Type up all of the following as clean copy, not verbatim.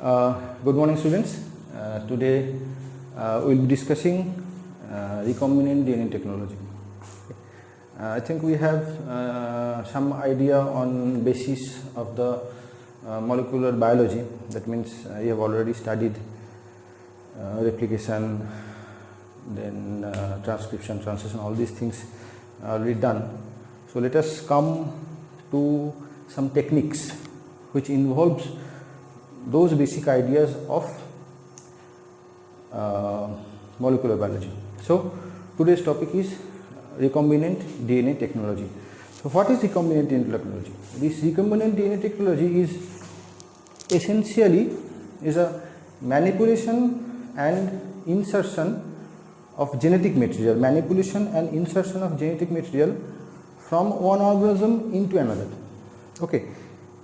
Good morning, students. Today we'll be discussing recombinant DNA technology. I think we have some idea on basis of the molecular biology. That means you have already studied replication, then transcription, translation, all these things are already done. So let us come to some techniques which involves those basic ideas of molecular biology. So today's topic is recombinant DNA technology. So what is recombinant DNA technology? This recombinant DNA technology is essentially a manipulation and insertion of genetic material, from one organism into another. Okay,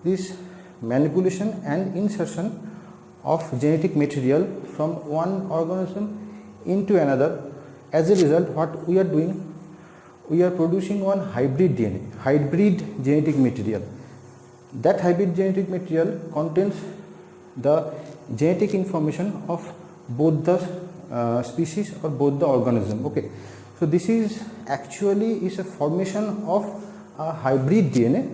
this manipulation and insertion of genetic material from one organism into another. As a result, what we are doing, we are producing one hybrid DNA, hybrid genetic material. That hybrid genetic material contains the genetic information of both the species or both the organism. Okay, so this is actually a formation of a hybrid DNA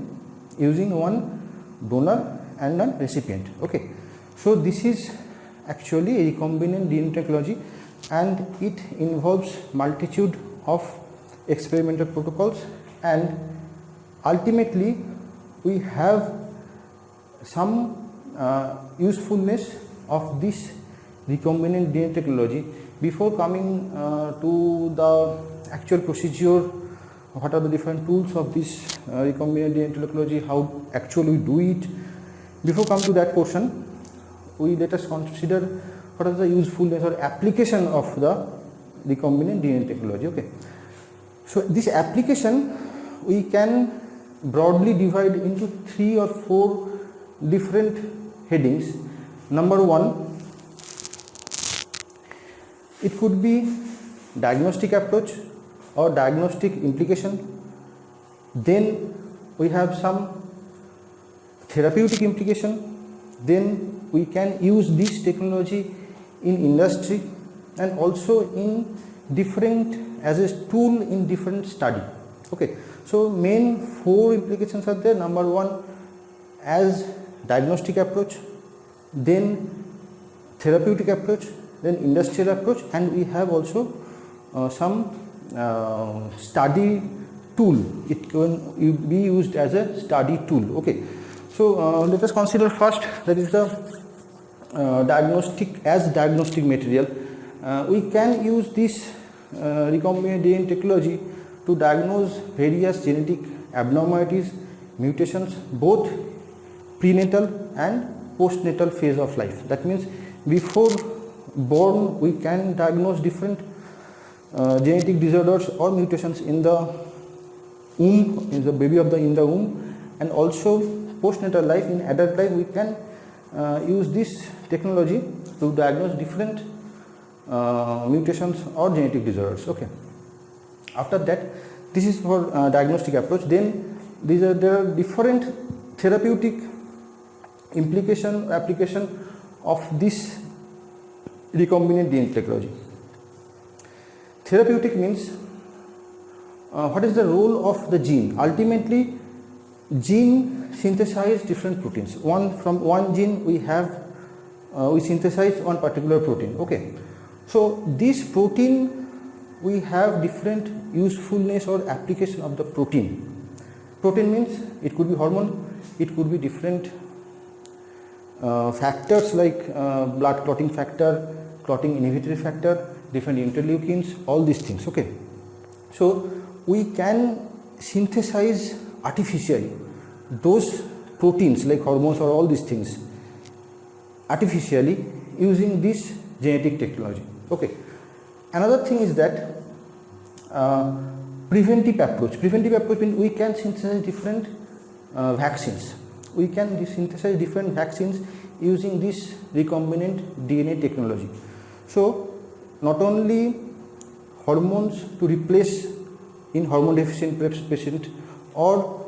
using one donor and a recipient. Okay, so this is actually a recombinant DNA technology, and it involves multitude of experimental protocols, and ultimately we have some usefulness of this recombinant DNA technology. Before coming to the actual procedure, what are the different tools of this recombinant DNA technology, how actually we do it, before come to that portion, let us consider what is the usefulness or application of the recombinant DNA technology. Okay, so this application we can broadly divide into 3 or 4 different headings. Number 1, it could be diagnostic approach or diagnostic implication. Then we have some therapeutic implication. Then we can use this technology in industry and also in different, as a tool in different study. Okay, so main 4 implications are there. Number 1 as diagnostic approach, then therapeutic approach, then industrial approach, and we have also some study tool. It can be used as a study tool. Okay, so let us consider first, that is the diagnostic material. We can use this recombinant DNA technology to diagnose various genetic abnormalities, mutations, both prenatal and postnatal phase of life. That means before born we can diagnose different genetic disorders or mutations in the womb, in the baby in the womb, and also postnatal life, in adult life, we can use this technology to diagnose different mutations or genetic disorders. Okay, after that, this is for diagnostic approach. Then there are different therapeutic application of this recombinant DNA technology. Therapeutic means what is the role of the gene? Ultimately, gene synthesize different proteins. From one gene we synthesize one particular protein. Okay, so this protein, we have different usefulness or application of the protein. Protein means it could be hormone, it could be different factors like blood clotting factor, clotting inhibitory factor, different interleukins, all these things. Okay, so we can synthesize artificially those proteins like hormones or all these things artificially using this genetic technology. Okay, another thing is that preventive approach means we can synthesize different vaccines. We can synthesize different vaccines using this recombinant DNA technology. So not only hormones to replace in hormone deficient patient, or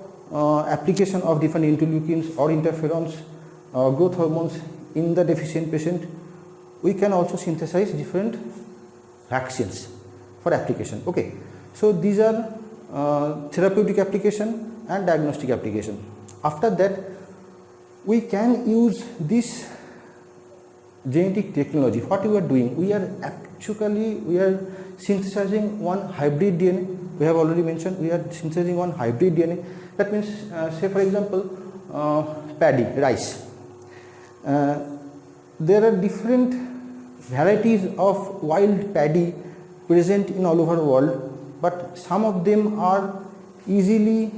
application of different interleukins or interferons, growth hormones in the deficient patient, we can also synthesize different vaccines for application. Okay, so these are therapeutic application and diagnostic application. After that, we can use this genetic technology. What we are doing, we are synthesizing one hybrid DNA. We have already mentioned we are synthesizing one hybrid DNA. That means, say for example, paddy, rice. There are different varieties of wild paddy present in all over the world, but some of them are easily,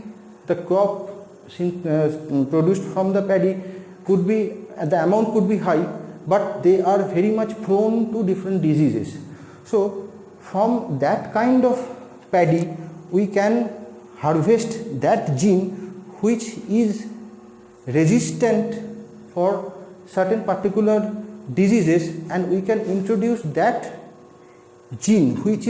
the crop produced from the paddy could be, the amount could be high, but they are very much prone to different diseases. So from that kind of paddy we can harvest that gene which is resistant for certain particular diseases, and we can introduce that gene which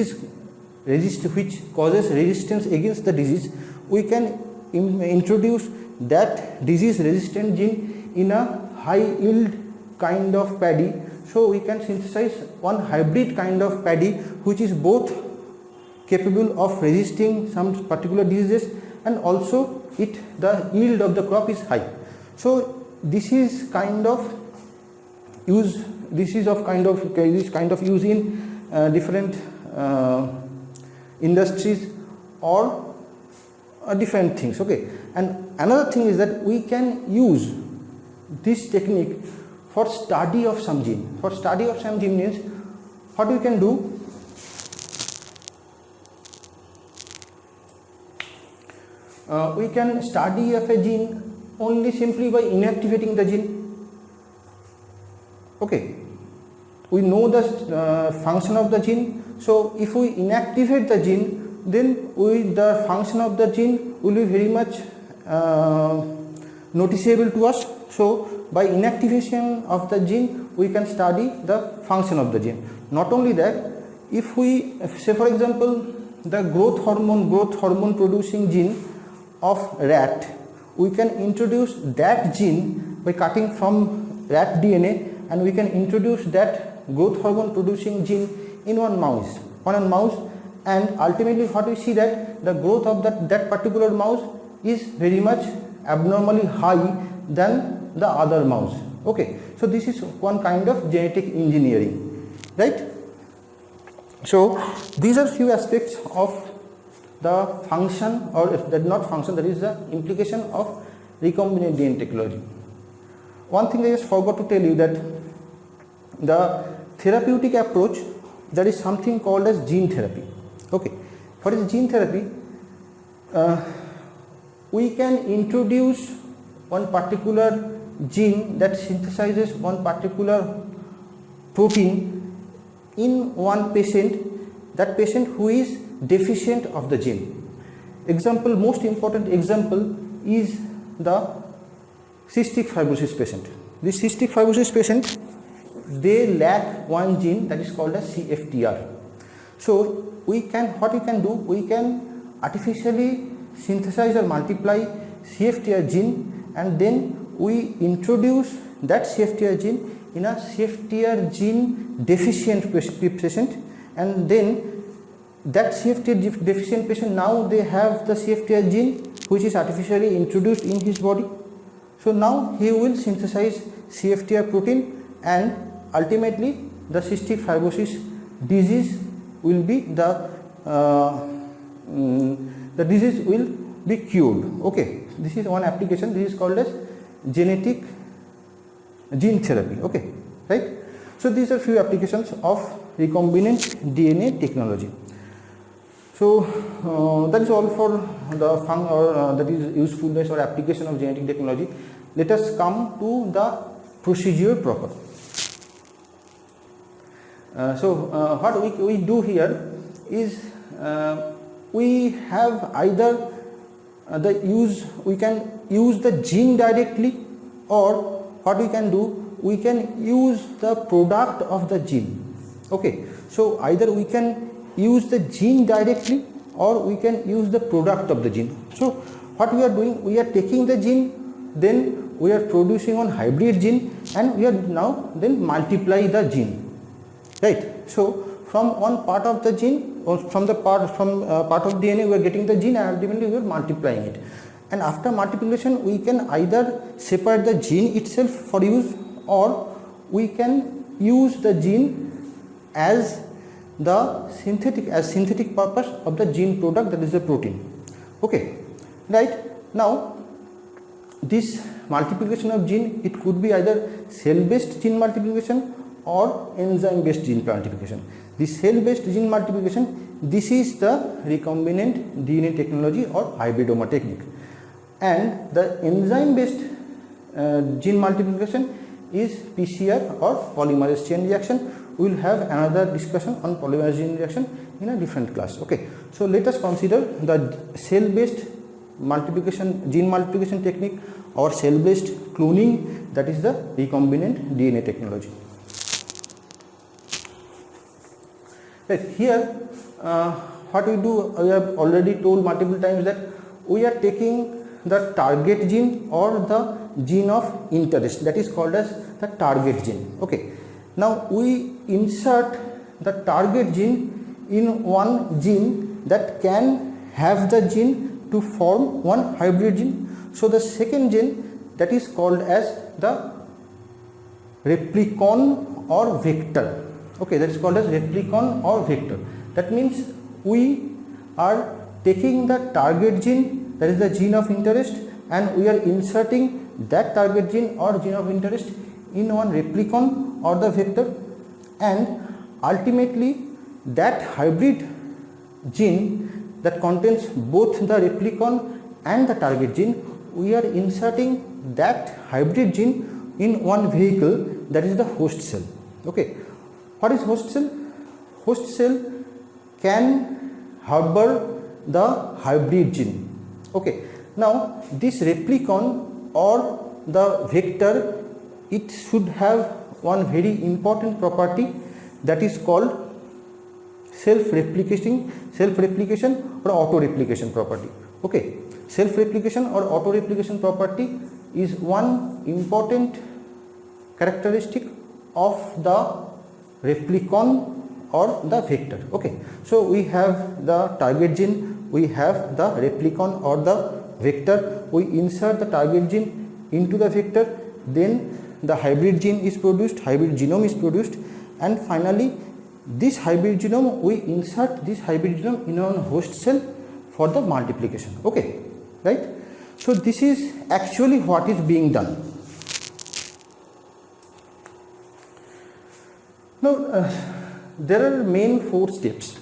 causes resistance against the disease. We can introduce that disease resistant gene in a high yield kind of paddy. So we can synthesize one hybrid kind of paddy which is both capable of resisting some particular diseases, and also the yield of the crop is high. So this is kind of use, this kind of use in different industries or different things. Okay, and another thing is that we can use this technique for study of some gene. For study of some gene means, what we can do, we can study of a gene only simply by inactivating the gene. Okay, we know the function of the gene, so if we inactivate the gene, then the function of the gene will be very much noticeable to us. So by inactivation of the gene we can study the function of the gene. Not only that, if we say for example the growth hormone producing gene of rat, we can introduce that gene by cutting from rat DNA, and we can introduce that growth hormone producing gene in one mouse, and ultimately what we see, that the growth of that particular mouse is very much abnormally high than the other mouse. Okay, so this is one kind of genetic engineering, right? So these are few aspects of the function, or if that not function, that is the implication of recombinant DNA technology. One thing I just forgot to tell you, that the therapeutic approach, there is something called as gene therapy. Okay, what is gene therapy? We can introduce one particular gene that synthesizes one particular protein in one patient, that patient who is deficient of the gene. Example, most important example is the cystic fibrosis patient. This cystic fibrosis patient, they lack one gene that is called as CFTR. So what we can do, we can artificially synthesize or multiply CFTR gene, and then we introduce that CFTR gene in a CFTR gene deficient patient, and then that CFTR deficient patient, now they have the CFTR gene which is artificially introduced in his body. So now he will synthesize CFTR protein, and ultimately the cystic fibrosis disease will be the disease will be cured. Okay, this is one application. This is called as genetic gene therapy. Okay, right? So these are few applications of recombinant DNA technology. So that is all for the that is usefulness or application of genetic technology. Let us come to the procedure proper. What we do here is we have either we can use the gene directly, or what we can do, we can use the product of the gene. Okay, so either we can use the gene directly, or we can use the product of the gene. So what we are doing, we are taking the gene, then we are producing one hybrid gene, and we are now then multiply the gene, right? So from one part of the gene, or from part of DNA we are getting the gene, and ultimately we are multiplying it. And after multiplication we can either separate the gene itself for use, or we can use the gene as the synthetic purpose of the gene product, that is the protein. Okay, right? Now this multiplication of gene, it could be either cell based gene multiplication or enzyme based gene multiplication. The cell based gene multiplication, this is the recombinant DNA technology or hybridoma technique, and the enzyme based gene multiplication is PCR or polymerase chain reaction. We will have another discussion on polymerase chain reaction in a different class. Okay, so let us consider the cell based multiplication, gene multiplication technique, or cell based cloning, that is the recombinant DNA technology. Right, here what we do, I have already told multiple times that we are taking the target gene or the gene of interest, that is called as the target gene. Okay, now we insert the target gene in one gene that can have the gene to form one hybrid gene. So the second gene, that is called as the replicon or vector. Okay, that is called as replicon or vector. That means we are taking the target gene, that is the gene of interest, and we are inserting that target gene or gene of interest in one replicon or the vector, and ultimately that hybrid gene that contains both the replicon and the target gene, we are inserting that hybrid gene in one vehicle, that is the host cell. Okay, what is host cell? Host cell can harbor the hybrid gene. Okay, now this replicon or the vector, it should have one very important property, that is called self-replication or auto-replication property. Okay, self-replication or auto-replication property is one important characteristic of the replicon or the vector. Okay, so we have the target gene, we have the replicon or the vector, we insert the target gene into the vector, then the hybrid gene is produced, hybrid genome is produced, and finally this hybrid genome, we insert this hybrid genome in our host cell for the multiplication. Okay, right? So this is actually what is being done. Now there are main 4 steps.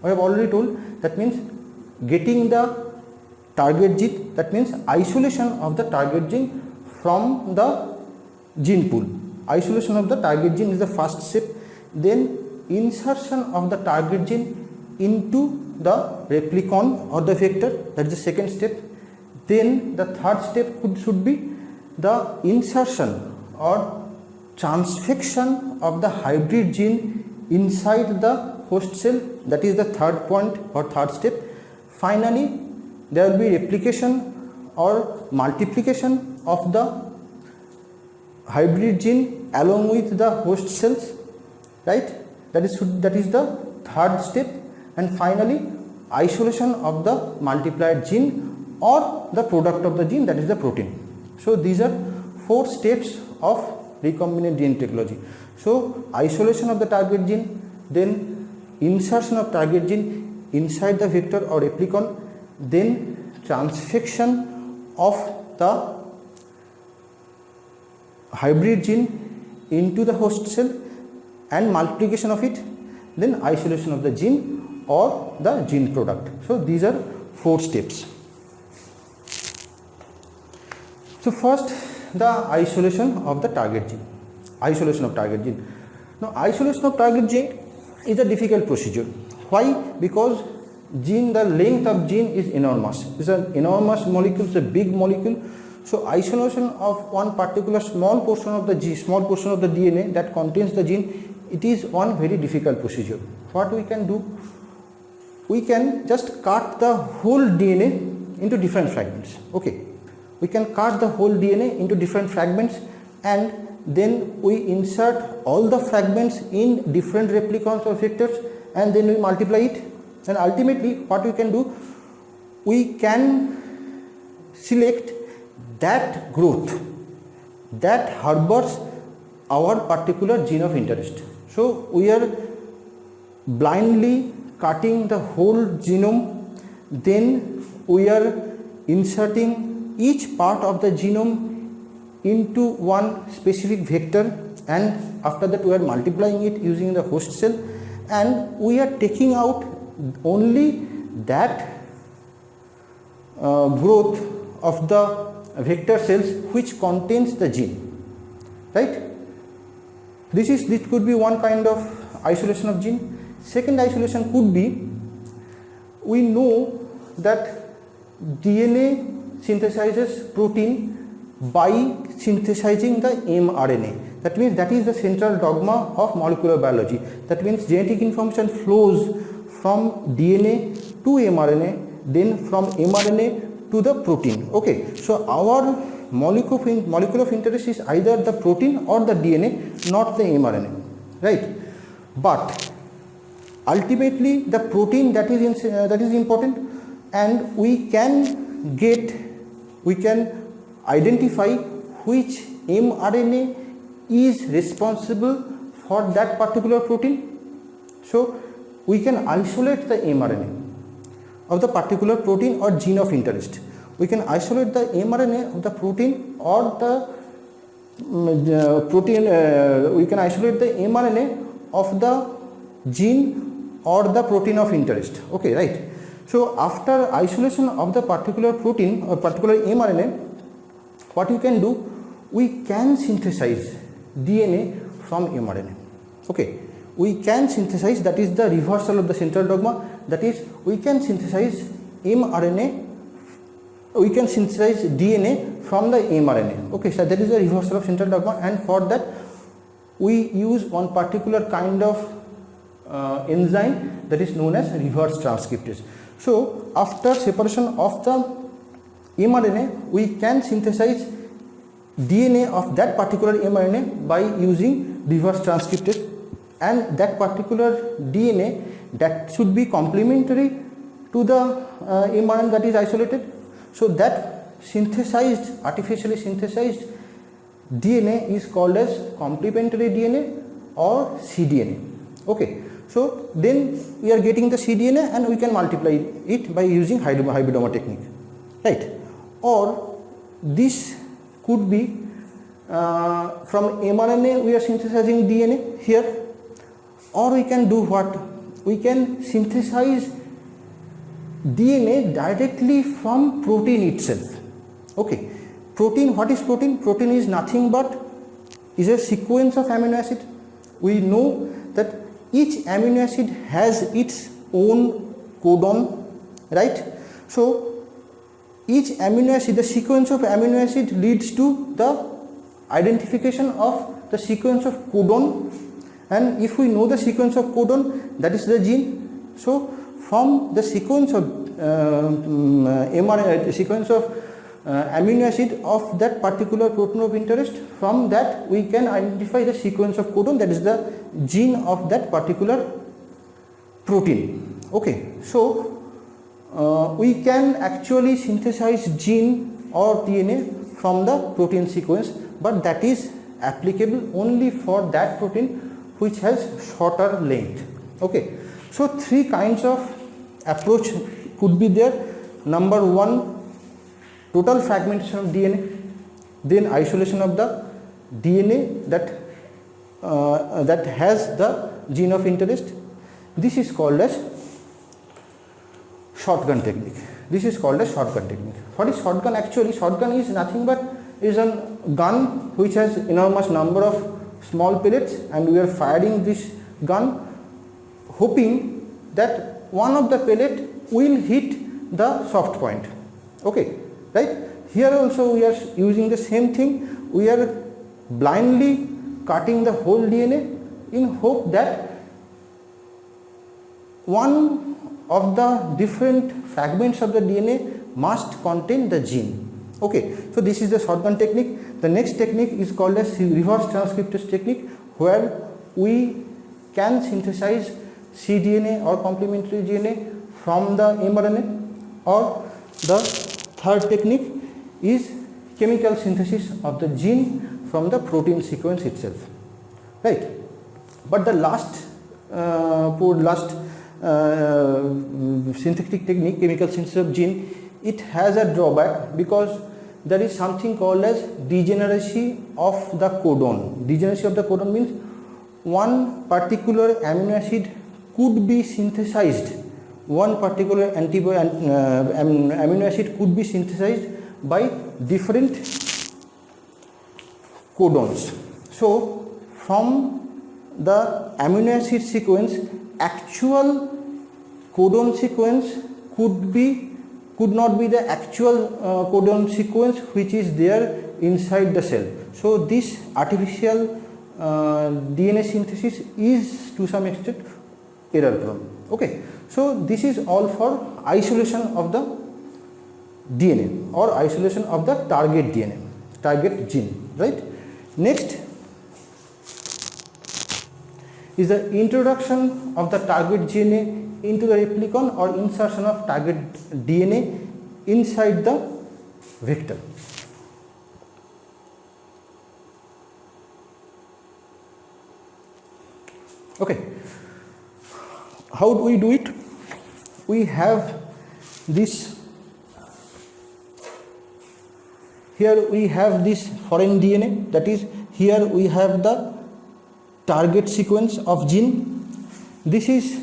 I have already told, that means getting the target gene, that means isolation of the target gene from the gene pool. Isolation of the target gene is the first step, then insertion of the target gene into the replicon or the vector, that is the second step. Then the third step should be the insertion or transfection of the hybrid gene inside the host cell, that is the third point or third step. Finally there will be replication or multiplication of the hybrid gene along with the host cells, right? That is the third step. And finally isolation of the multiplied gene or the product of the gene, that is the protein. So these are 4 steps of recombinant DNA technology. So isolation of the target gene, then insertion of target gene inside the vector or replicon, then transfection of the hybrid gene into the host cell and multiplication of it, then isolation of the gene or the gene product. So these are 4 steps. So first, the isolation of the target gene. Isolation of target gene. Now isolation of target gene is a difficult procedure. Why? Because the length of gene is enormous. It's an enormous molecule, it's a big molecule. So isolation of one particular small portion of the DNA that contains the gene, it is one very difficult procedure. What we can do? We can just cut the whole DNA into different fragments. Okay, we can cut the whole DNA into different fragments, and then we insert all the fragments in different replicons of vectors and then we multiply it, and ultimately what we can do, we can select that growth that harbors our particular gene of interest. So we are blindly cutting the whole genome, then we are inserting each part of the genome into one specific vector, and after that we are multiplying it using the host cell, and we are taking out only that growth of the vector cells which contains the gene, right? This could be one kind of isolation of gene. Second isolation could be, we know that DNA synthesizes protein by synthesizing the mRNA. That means that is the central dogma of molecular biology. That means genetic information flows from DNA to mRNA, then from mRNA to the protein. Okay, so our molecule of interest is either the protein or the DNA, not the mRNA, right? But ultimately the protein that is important, and we can identify which mRNA is responsible for that particular protein. So we can isolate the mRNA of the particular protein or gene of interest. We can isolate the mRNA of the protein or we can isolate the mRNA of the gene or the protein of interest. Okay, right? So after isolation of the particular protein or particular mRNA, what you can do, we can synthesize DNA from mRNA. Okay, we can synthesize, that is the reversal of the central dogma, that is we can synthesize mRNA, we can synthesize DNA from the mRNA. Okay, so that is the reversal of central dogma, and for that we use one particular kind of enzyme that is known as reverse transcriptase. So after separation of the mRNA, we can synthesize DNA of that particular mRNA by using reverse transcriptase, and that particular DNA that should be complementary to the mRNA that is isolated. So that artificially synthesized DNA is called as complementary DNA or cDNA. Okay, so then we are getting the cDNA and we can multiply it by using hybridoma technique, right? Or this could be from mRNA we are synthesizing DNA here, or we can do what? We can synthesize DNA directly from protein itself. Okay, protein, what is protein? Protein is nothing but is a sequence of amino acid. We know that each amino acid has its own codon, right? So each amino acid, the sequence of amino acid leads to the identification of the sequence of codon, and if we know the sequence of codon, that is the gene. So from the sequence of amino acid of that particular protein of interest, from that we can identify the sequence of codon, that is the gene of that particular protein. Okay, so we can actually synthesize gene or DNA from the protein sequence, but that is applicable only for that protein which has shorter length. Okay, so three kinds of approach could be there. Number one, total fragmentation of DNA, then isolation of the DNA that has the gene of interest. This is called as shotgun technique. This is called as shotgun technique. What is shotgun? Actually, shotgun is nothing but is a gun which has enormous number of small pellets, and we are firing this gun hoping that one of the pellet will hit the soft point. Okay, right? Here also we are using the same thing. We are blindly cutting the whole DNA in hope that one of the different fragments of the DNA must contain the gene. Okay, so this is the shotgun technique. The next technique is called as reverse transcriptase technique, where we can synthesize cDNA or complementary DNA from the mRNA, or the third technique is chemical synthesis of the gene from the protein sequence itself, right? But the last synthetic technique, chemical synthesis of gene, it has a drawback because there is something called as degeneracy of the codon. Degeneracy of the codon means one particular amino acid could be synthesized, one particular amino acid could be synthesized by different codons. So from the amino acid sequence, actual codon sequence could not be the actual codon sequence which is there inside the cell. So this artificial DNA synthesis is to some extent error prone. Okay, so this is all for isolation of the DNA or isolation of the target DNA, target gene, right? Next is the introduction of the target DNA into the replicon or insertion of target DNA inside the vector. Okay, how do we do it? We have this, here we have this foreign DNA, that is, here we have the target sequence of gene. This is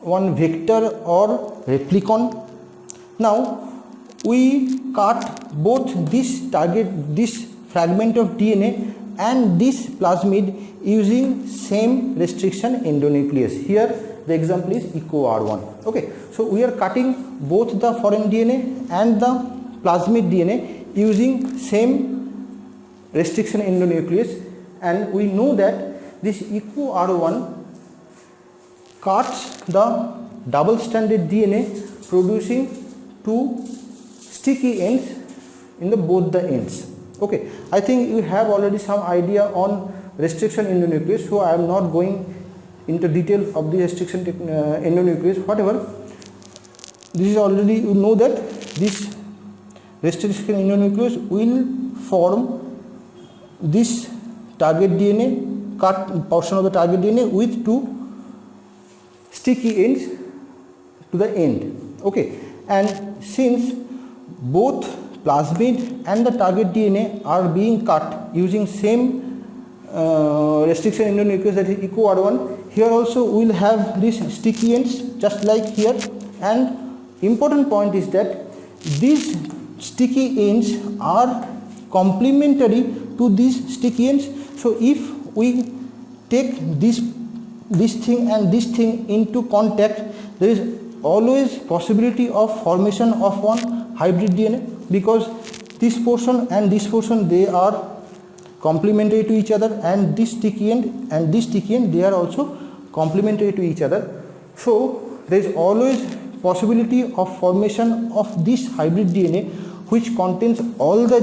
one vector or replicon. Now we cut both this fragment of DNA and this plasmid using same restriction endonuclease. Here the example is EcoR1. Okay, so we are cutting both the foreign DNA and the plasmid DNA using same restriction endonuclease, and we know that this EcoR1 cuts the double-stranded DNA, producing two sticky ends in both the ends. Okay, I think you have already some idea on restriction endonuclease, so I am not going into detail of the restriction endonuclease. Whatever, this is already, you know that this restriction endonuclease will form this target DNA, cut portion of the target DNA with two sticky ends to the end. Okay, and since both plasmid and the target DNA are being cut using same restriction endonuclease, that is EcoR1, here also we will have these sticky ends just like here. And important point is that these sticky ends are complementary to these sticky ends. So if we take this thing and this thing into contact, there is always possibility of formation of one hybrid DNA, because this portion and this portion, they are complementary to each other, and this sticky end and this sticky end, they are also complementary to each other. So there is always possibility of formation of this hybrid DNA which contains all the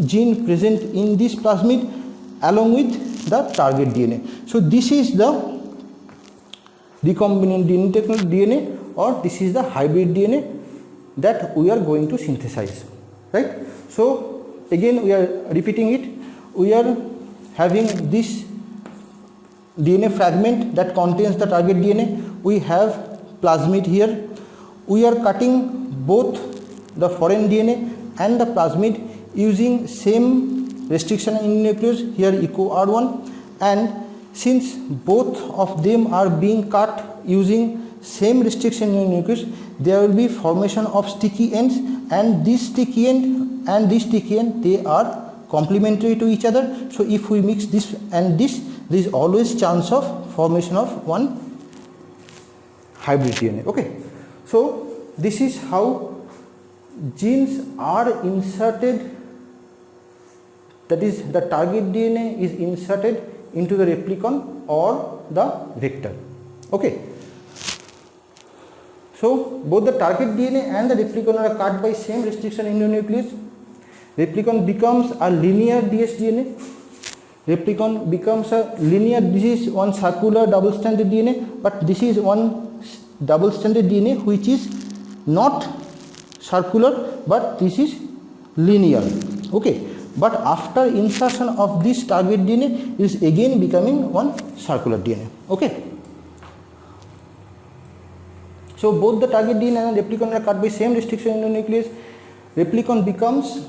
gene present in this plasmid along with the target DNA. So this is the recombinant DNA, or this is the hybrid DNA that we are going to synthesize, right? So again we are repeating it. We are having this DNA fragment that contains the target DNA. We have plasmid here. We are cutting both the foreign DNA and the plasmid using same restriction endonuclease, here EcoR1, and since both of them are being cut using same restriction endonuclease, there will be formation of sticky ends, and this sticky end and this sticky end, they are complementary to each other. So if we mix this and this, there is always chance of formation of one hybrid DNA. Okay, so this is how genes are inserted, that is, the target DNA is inserted into the replicon or the vector. Okay, so both the target DNA and the replicon are cut by same restriction endonuclease. replicon becomes a linear dsDNA. Replicon becomes a linear, this is one circular double stranded DNA, but this is one double stranded DNA which is not circular, but this is linear. Okay, but after insertion of this target DNA, it is again becoming one circular DNA. Okay, so both the target DNA and replicon are cut by same restriction in the nucleus. Replicon becomes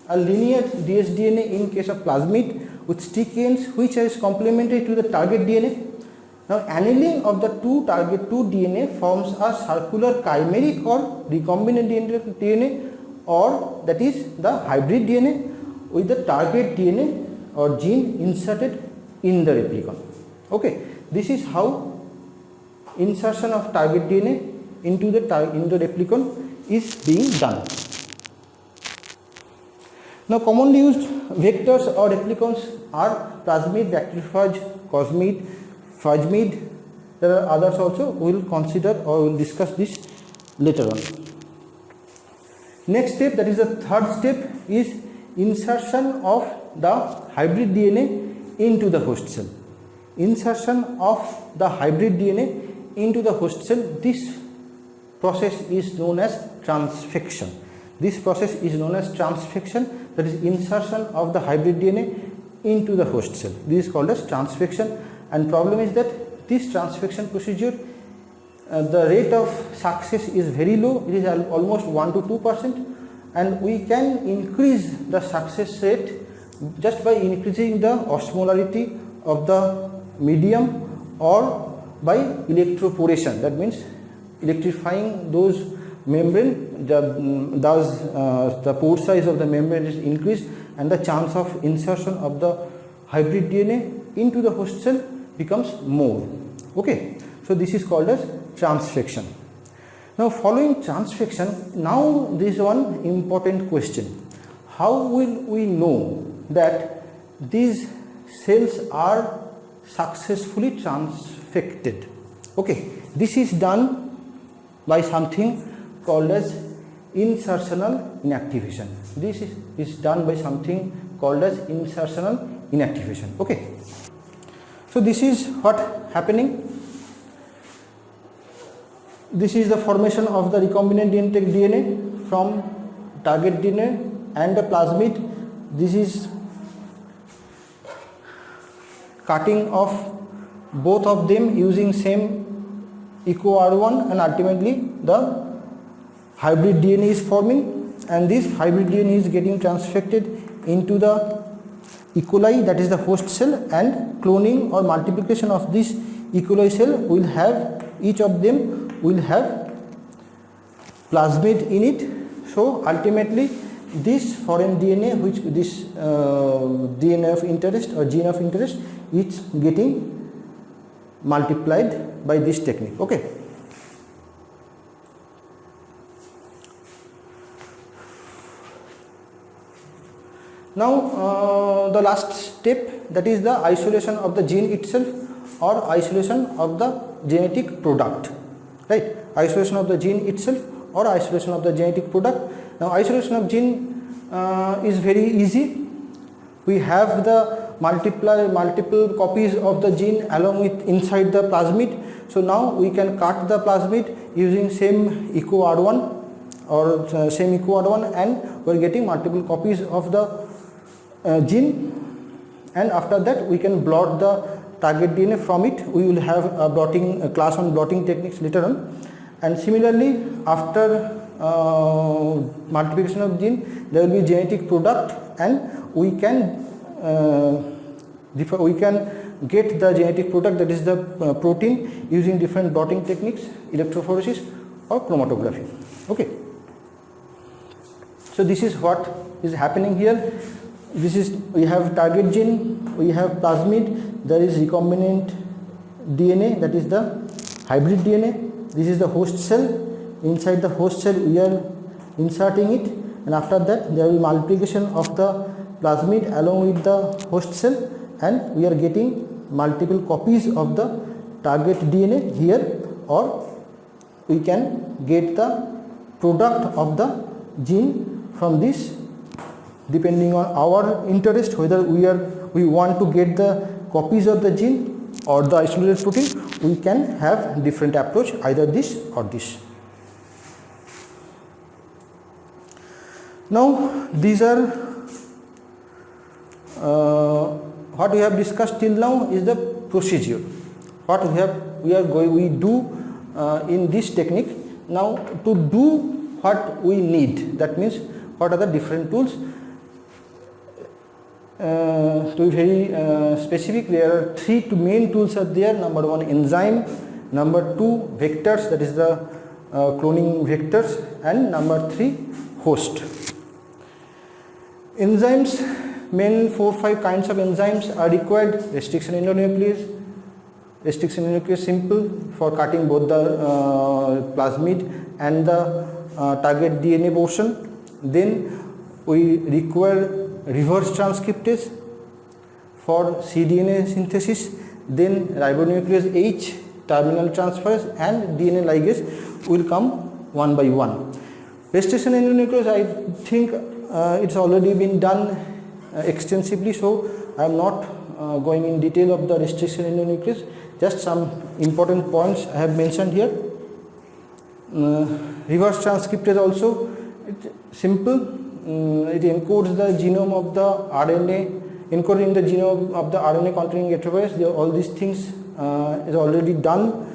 a linear dsDNA in case of plasmid with stick ends which is complementary to the target DNA. Now annealing of the two DNA forms a circular chimeric or recombinant DNA, or that is the hybrid DNA with the target DNA or gene inserted in the replicon. Okay, this is how insertion of target DNA into the replicon is being done. Now commonly used vectors or replicons are plasmid, bacteriophage, cosmid, phagmid. There are others also, we will consider or we will discuss this later on. Next step, that is the third step, is insertion of the hybrid DNA into the host cell. Insertion of the hybrid DNA into the host cell, this process is known as transfection. This process is known as transfection, that is insertion of the hybrid DNA into the host cell. This is called as transfection, and problem is that this transfection procedure, the rate of success is very low. It is almost 1 to 2%, and we can increase the success rate just by increasing the osmolarity of the medium or by electroporation. That means electrifying those membrane, thus the pore size of the membrane is increased and the chance of insertion of the hybrid DNA into the host cell becomes more. Okay, so this is called as transfection. Now following transfection, now there is one important question: how will we know that these cells are successfully transfected? Okay, this is done by something called as insertional inactivation. This is done by something called as insertional inactivation. Okay, so this is what happening. This is the formation of the recombinant DNA from target DNA and the plasmid. This is cutting off both of them using same EcoR1, and ultimately the hybrid DNA is forming, and this hybrid DNA is getting transfected into the E. coli, that is the host cell, and cloning or multiplication of this E. coli cell will have, each of them will have plasmid in it. So ultimately this foreign DNA, which this DNA of interest or gene of interest, is getting multiplied by this technique. Okay. Now the last step, that is the isolation of the gene itself or isolation of the genetic product, right? Isolation of the gene itself or isolation of the genetic product. Now isolation of gene is very easy. We have the multiple copies of the gene along with inside the plasmid. So now we can cut the plasmid using same EcoR1 or same EcoR1, and we are getting multiple copies of the gene, and after that we can blot the target DNA from it. We will have a class on blotting techniques later on. And similarly, after multiplication of gene, there will be genetic product, and we can get the genetic product, that is the protein, using different blotting techniques, electrophoresis or chromatography. Okay, so this is what is happening here. This is, we have target gene, we have plasmid, there is recombinant DNA, that is the hybrid DNA. This is the host cell. Inside the host cell we are inserting it, and after that there will be multiplication of the plasmid along with the host cell, and we are getting multiple copies of the target DNA here, or we can get the product of the gene from this depending on our interest, whether we want to get the copies of the gene or the isolated protein, we can have different approach, either this or this. Now these are what we have discussed till now is the procedure. What we do in this technique. Now to do what we need, that means what are the different tools. To be very specific, there are three main tools are there. Number one, enzyme. Number two, vectors, that is the cloning vectors, and number three, host. Enzymes, main 4-5 kinds of enzymes are required. Restriction endonuclease. Restriction endonuclease simple for cutting both the plasmid and the target DNA portion. Then we require reverse transcriptase for cDNA synthesis. Then ribonuclease H, terminal transferase, and DNA ligase will come one by one. Restriction endonuclease, I think it's already been done extensively, so I am not going in detail of the restriction endonuclease. Just some important points I have mentioned here. Reverse transcriptase also, it's simple. It encodes the genome of the RNA, encoded in the genome of the RNA containing retrovirus. All these things is already done.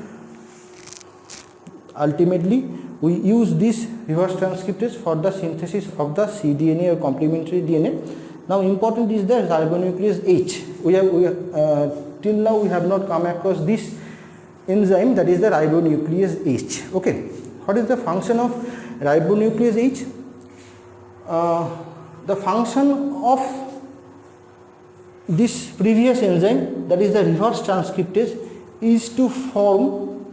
Ultimately, we use this reverse transcriptase for the synthesis of the cDNA or complementary DNA. Now important is the ribonuclease H. Till now we have not come across this enzyme, that is the ribonuclease H. Okay, what is the function of ribonuclease H? The function of this previous enzyme, that is the reverse transcriptase, is to form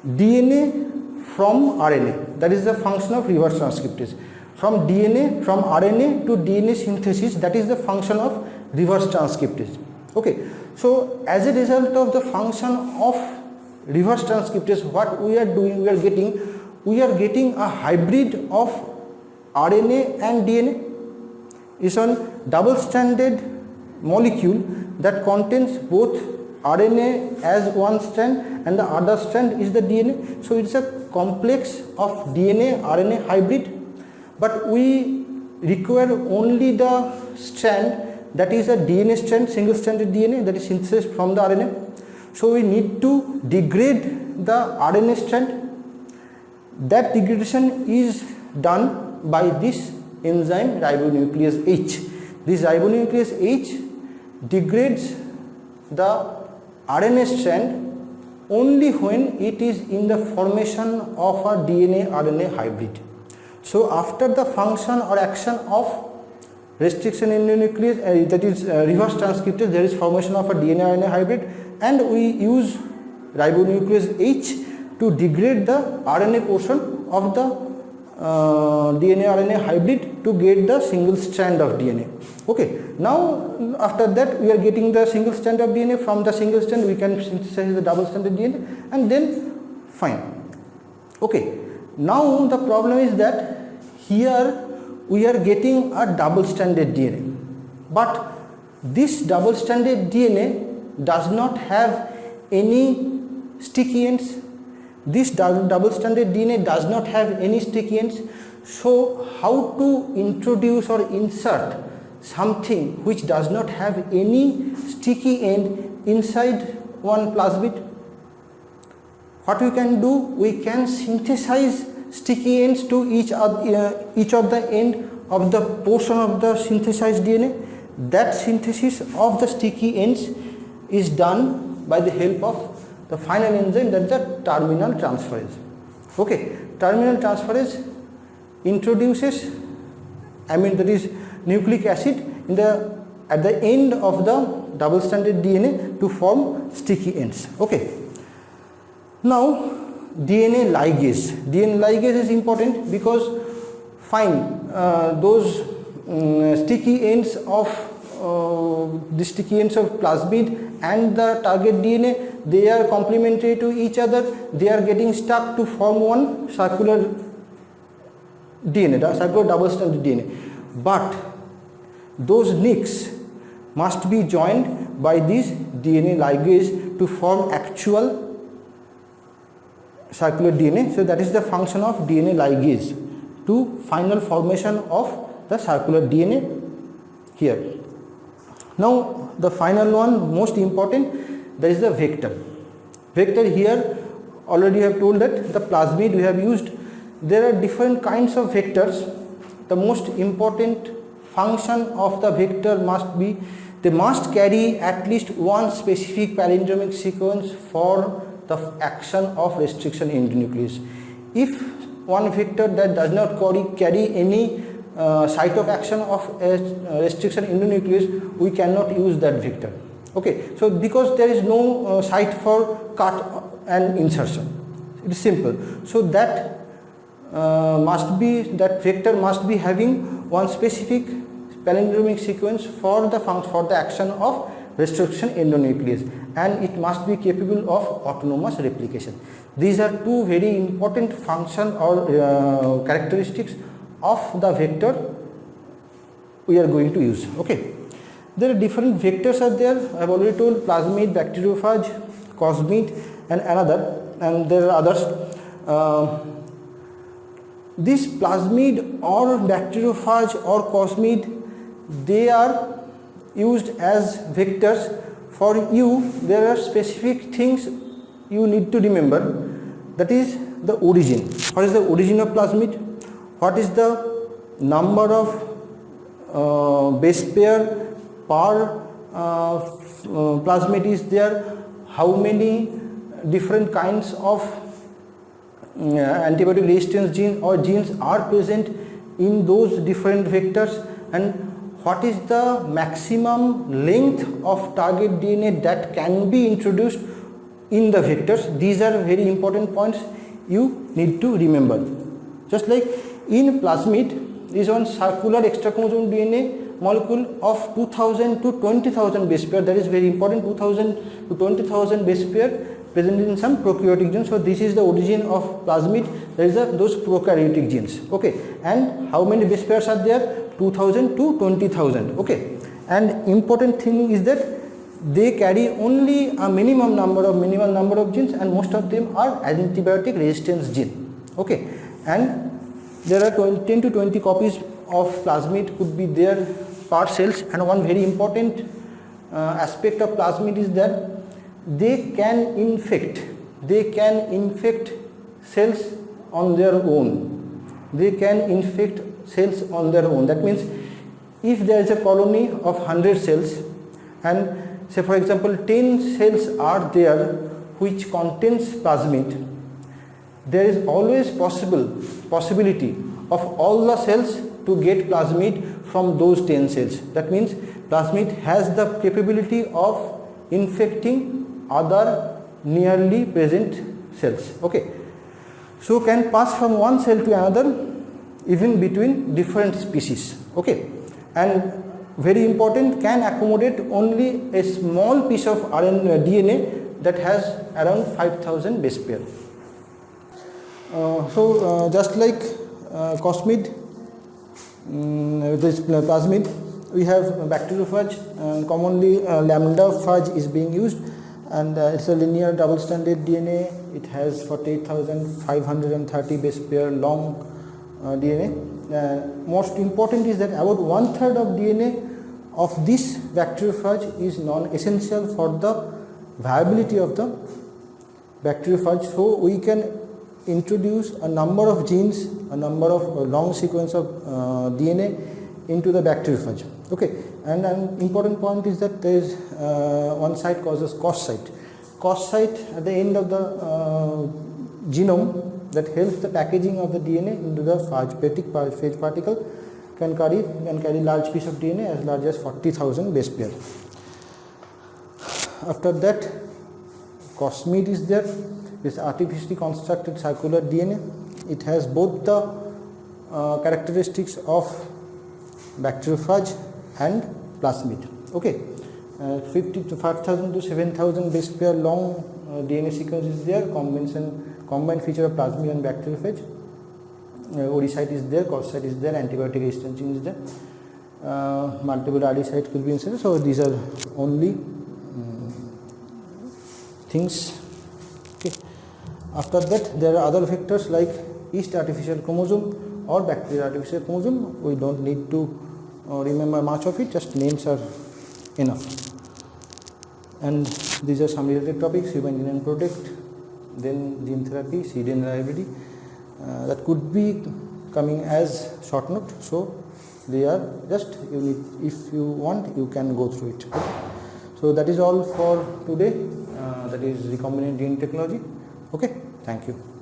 DNA from RNA. That is the function of reverse transcriptase. From RNA to DNA synthesis, that is the function of reverse transcriptase. Okay, so as a result of the function of reverse transcriptase, what we are doing, we are getting a hybrid of RNA and DNA. Is a double-stranded molecule that contains both RNA as one strand and the other strand is the DNA. So it's a complex of DNA RNA hybrid, but we require only the strand that is a DNA strand, single stranded DNA, that is synthesized from the RNA. So we need to degrade the RNA strand. That degradation is done by this enzyme ribonuclease H. This ribonuclease H degrades the RNA strand only when it is in the formation of a DNA RNA hybrid. So after the function or action of restriction endonuclease, that is reverse transcriptase, there is formation of a DNA RNA hybrid, and we use ribonuclease H to degrade the RNA portion of the DNA RNA hybrid to get the single strand of DNA. Okay, now after that we are getting the single strand of DNA. From the single strand we can synthesize the double stranded DNA, and then fine. Okay, now the problem is that here we are getting a double stranded DNA, but this double stranded DNA does not have any sticky ends. This double stranded DNA does not have any sticky ends. So how to introduce or insert something which does not have any sticky end inside one plasmid? What we can do, we can synthesize sticky ends to each of the end of the portion of the synthesized DNA. That synthesis of the sticky ends is done by the help of the final enzyme, that is the terminal transferase. Okay, terminal transferase introduces that is nucleic acid at the end of the double stranded DNA to form sticky ends. Okay, now DNA ligase. DNA ligase is important because fine, those sticky ends of plasmid and the target DNA, they are complementary to each other. They are getting stuck to form one circular DNA, the circular double stranded DNA. but those nicks must be joined by this DNA ligase to form actual circular DNA. So that is the function of DNA ligase to final formation of the circular DNA here. Now the final one, most important, that is the vector. Vector here, already I have told that the plasmid we have used. There are different kinds of vectors. The most important function of the vector must be, they must carry at least one specific palindromic sequence for the action of restriction endonuclease. If one vector that does not carry any site of action of restriction endonuclease, we cannot use that vector. Okay, so because there is no site for cut and insertion, it is simple. So that vector must be having one specific palindromic sequence for the action of restriction endonuclease, and it must be capable of autonomous replication. These are two very important function or characteristics of the vector we are going to use. Okay, there are different vectors are there. I have already told plasmid, bacteriophage, cosmid, and another, and there are others. This plasmid or bacteriophage or cosmid, they are used as vectors. For you, there are specific things you need to remember. That is the origin. What is the origin of plasmid? What is the number of base pair per plasmid is there? How many different kinds of antibiotic resistance genes or genes are present in those different vectors, and what is the maximum length of target DNA that can be introduced in the vectors. These are very important points you need to remember. Just like in plasmid is one circular extrachromosomal DNA molecule of 2000 to 20,000 base pair. That is very important. 2000 to 20,000 base pair present in some prokaryotic genes. So this is the origin of plasmid. There is those prokaryotic genes. Okay, and how many base pairs are there? 2000 to 20,000. Okay, and important thing is that they carry only a minimal number of genes, and most of them are antibiotic resistance gene. Okay, and there are 10 to 20 copies of plasmid could be there per cells. And one very important aspect of plasmid is that they can infect cells on their own. They can infect cells on their own. That means if there is a colony of 100 cells, and say for example 10 cells are there which contains plasmid, there is always possibility of all the cells to get plasmid from those 10 cells. That means plasmid has the capability of infecting other nearly present cells. Okay, so can pass from one cell to another, even between different species. Okay, and very important, can accommodate only a small piece of DNA that has around 5,000 base pair. Just like cosmid, this plasmid, we have bacteriophage. Commonly lambda-phage is being used, and it's a linear double-stranded DNA. It has 48,530 base pair long DNA. Most important is that about 1/3 of DNA of this bacteriophage is non-essential for the viability of the bacteriophage. So we can introduce a number of genes, a number of long sequence of DNA into the bacteriophage. Okay, and an important point is that there is one site called as COS site. COS site at the end of the genome that helps the packaging of the DNA into the phage particle, can carry large piece of DNA as large as 40,000 base pair. After that, cosmid is there. This artificially constructed circular DNA. It has both the characteristics of bacteriophage and plasmid. Okay, 50 to 5,000 to 7,000 base pair long DNA sequence is there. Combined feature of plasmid and bacteriophage. OD site is there, cause site is there, antibiotic resistance is there, multiple RD sites will be inserted. So these are only things. Okay. After that, there are other factors like yeast artificial chromosome or bacteria artificial chromosome. We don't need to remember much of it, just names are enough. And these are some related topics: human gene and protect, then gene therapy, cDNA library, that could be coming as short note. So they are just, you need, if you want, you can go through it. So that is all for today. That is recombinant gene technology. Okay, thank you.